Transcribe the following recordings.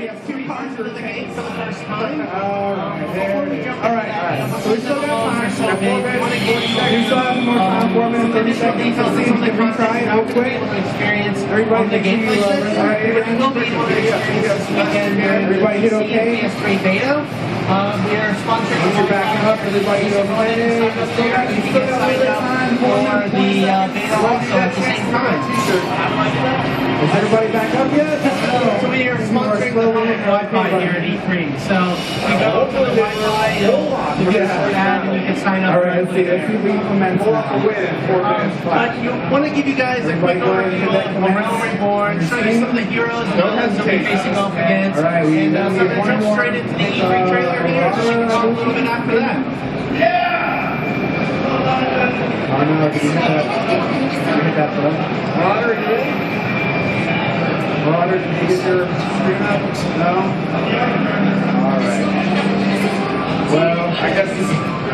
have 2 cards for the game for the first time. Alright. So we still got time. We still have more time, 4 minutes, 30 seconds. So see if we can retry it real quick. Everybody The gameplay session, but you will be able to experience this weekend. Everybody hit okay? PS3 beta. We are sponsoring. We're backing up. Everybody hit okay? You can sign up for the beta also at the same time. Is everybody back up yet? So we are sponsoring the public Wi-Fi here at E3. So we go to the Wi-Fi and you can add and you can sign up. Alright, let's see if we implement that. But you want to give you guys a quick overview of Realm Reborn, show you some of the heroes and villains that we're facing off against. And so I'm going to jump straight into the E3 trailer here so we can talk a little bit after that. I don't know if you hit that button. Roger, you ready? Roger, did you get your screen up? No? Alright. Well, I guess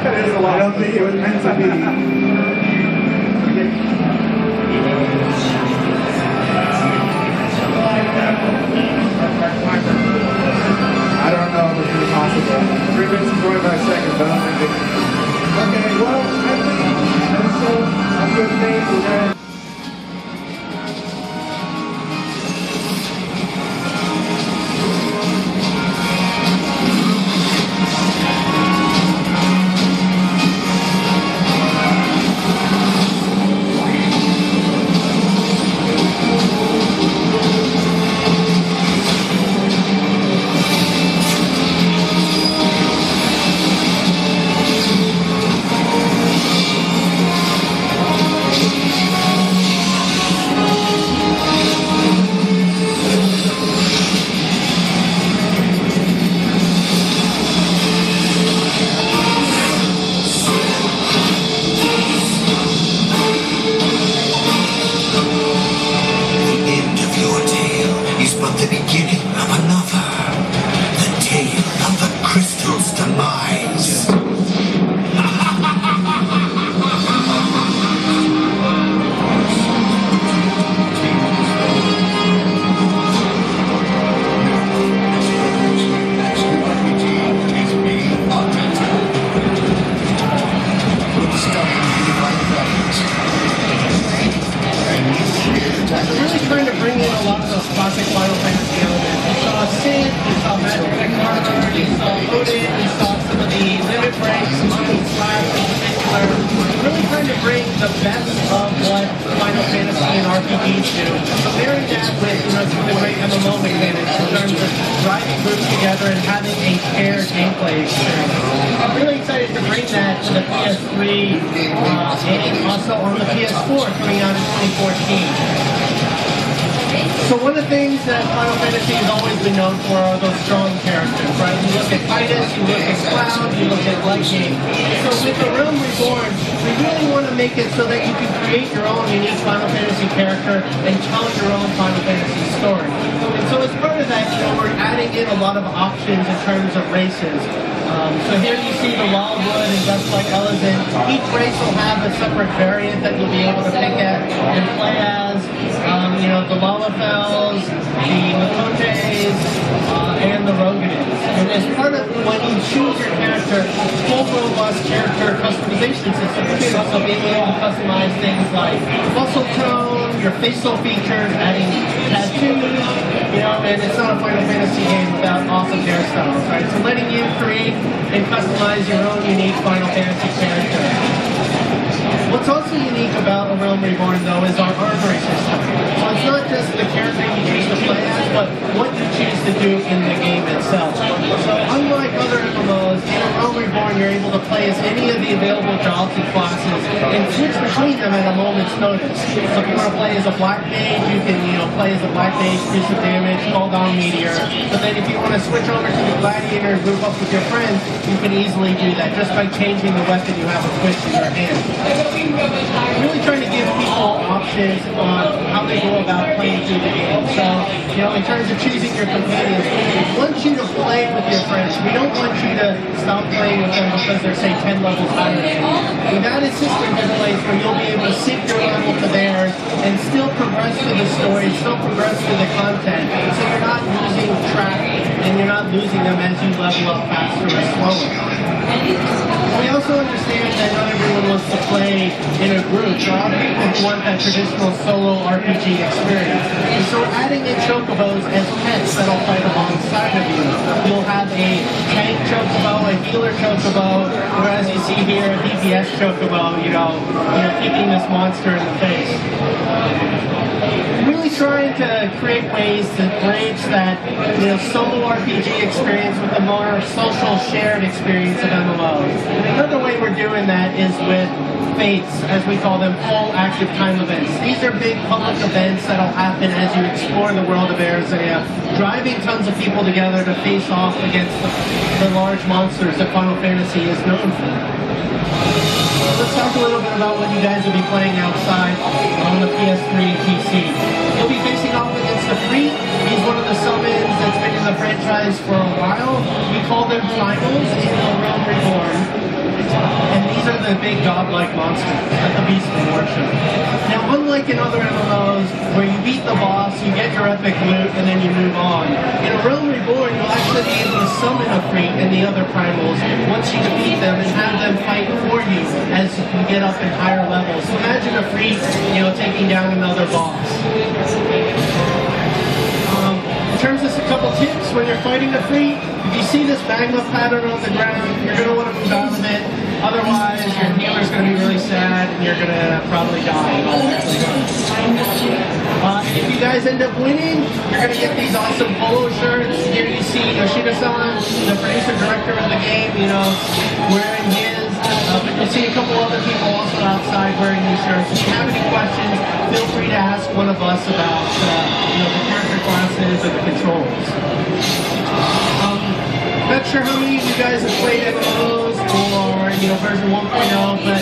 that is a lot. I don't think it was meant to be. I don't know if it's possible. 3 minutes and 25 seconds, but I don't think it. Okay, well, I think so. I'm good things. We're good. Classic Final Fantasy elements. You saw Sid, you saw Magic Armor, you saw Odin, you saw some of the limit breaks, Monkey Slash in particular. Really trying to bring the best of what Final Fantasy and RPGs do. But marrying that with some of the great MMO mechanics in terms of driving groups together and having a paired gameplay experience. I'm really excited to bring that to the PS3 and also on the PS4 coming out in 2014. So one of the things that Final Fantasy has always been known for are those strong characters, right? You look at Titus, you look at Cloud, you look at Lightning. So with the Realm Reborn, we really want to make it so that you can create your own unique Final Fantasy character and tell your own Final Fantasy story. And so as part of that, we're adding in a lot of options in terms of races. So here you see the Wildwood and just like Elezen. Each race will have a separate variant that you'll be able to pick at and play as. The Lalafels, the Makotes, and the Rogans. And as part of when you choose your character, full robust character customization system too. So being able to customize things like muscle tone, your facial features, adding tattoos, and it's not a Final Fantasy game without awesome hairstyles, right? So letting you create and customize your own unique Final Fantasy character. What's also unique about A Realm Reborn, though, is our armory system. So it's not just the character you choose to play as, but what you choose to do in the game itself. So unlike other MMOs, in A Realm Reborn, you're able to play as any of the available jobs and classes and switch between them at a moment's notice. So if you want to play as a Black Mage, you can play as a Black Mage, do some damage, call down Meteor. But then if you want to switch over to the Gladiator and group up with your friends, you can easily do that just by changing the weapon you have equipped in your hand. Really trying to give people options on how they go about playing through the game. So, in terms of choosing your companions, we want you to play with your friends. We don't want you to stop playing with them because they're, say, 10 levels higher than you. We've added systems in place where you'll be able to sync your level to theirs and still progress through the story, still progress through the content, so you're not losing track losing them as you level up faster or slower. We also understand that not everyone wants to play in a group. So a lot of people want that traditional solo RPG experience. And so we're adding in chocobos as pets that'll fight alongside of you. You'll have a tank chocobo, a healer chocobo, or as you see here, a DPS chocobo, kicking this monster in the face. Really trying to create ways to bridge that solo RPG experience with a more social shared experience of MMOs. Another way we're doing that is with fates, as we call them, full active time events. These are big public events that'll happen as you explore the world of Arizona, driving tons of people together to face off against the large monsters that Final Fantasy is known for. Let's talk a little bit about what you guys will be playing outside on the PS3 and PC. You'll be facing off against the Freak. He's one of the summons that's been in the franchise for a while. We call them finals in the Realm Reborn. And these are the big godlike monsters that the beast will worship. Now, unlike in other MMOs where you beat the boss, you get your epic loot, and then you move on, in Realm Reborn, you'll actually be able to summon a Freak and the other primals once you defeat them and have them fight for you as you can get up in higher levels. So imagine a Freak, taking down another boss. In terms of a couple tips when you're fighting a Freak, if you see this magma pattern on the ground, you're going to want to move out of it. Otherwise, your healer's going to be really sad and you're going to probably die. If you guys end up winning, you're going to get these awesome polo shirts. Here you see Yoshida-san, the producer director of the game, wearing his. But you'll see a couple other people also outside wearing these shirts. If you have any questions, feel free to ask one of us about the character classes and the controls. Not sure how many of you guys have played MMOs or version 1.0, but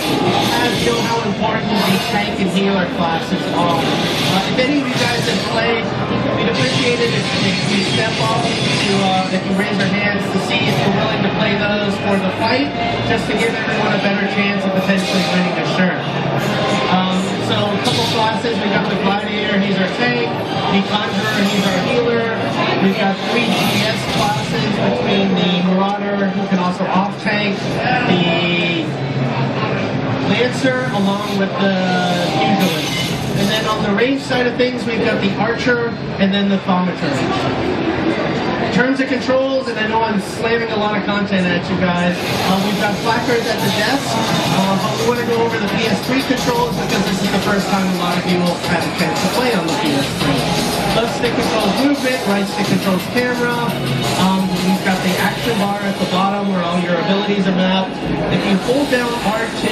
you know how important the tank and healer classes are. If any of you guys have played, we'd appreciate it if you step up, if you raise your hands to see if you're willing to play those for the fight, just to give everyone a better chance of potentially winning a shirt. So a couple classes, we've got the Gladiator, he's our tank, the Conjurer, he's our healer. We've got 3 DPS classes between the Marauder, who can also off-tank, the Lancer, along with the Pugilist. And then on the range side of things, we've got the Archer and then the Thaumaturge. In terms of controls, and I know I'm slamming a lot of content at you guys, we've got placards at the desk, but we want to go over the PS3 controls because this is the first time a lot of you will have a chance to play on the PS3. Left stick controls movement, right stick controls camera. We've got the action bar at the bottom where all your abilities are mapped. If you hold down R2,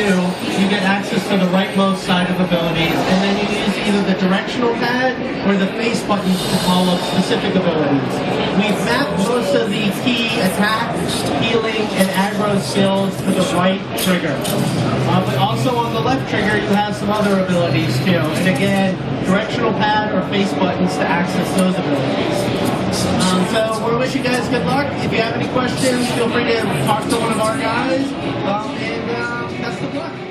you get access to the rightmost side of abilities, and then you use either the directional pad or the face buttons to follow specific abilities. We've mapped most of the key attack, healing, and aggro skills to the right trigger. But also on the left trigger, you have some other abilities too. And again, directional pad or face buttons to access those abilities. So we wish you guys good luck. If you have any questions, feel free to talk to one of our guys. And best of luck.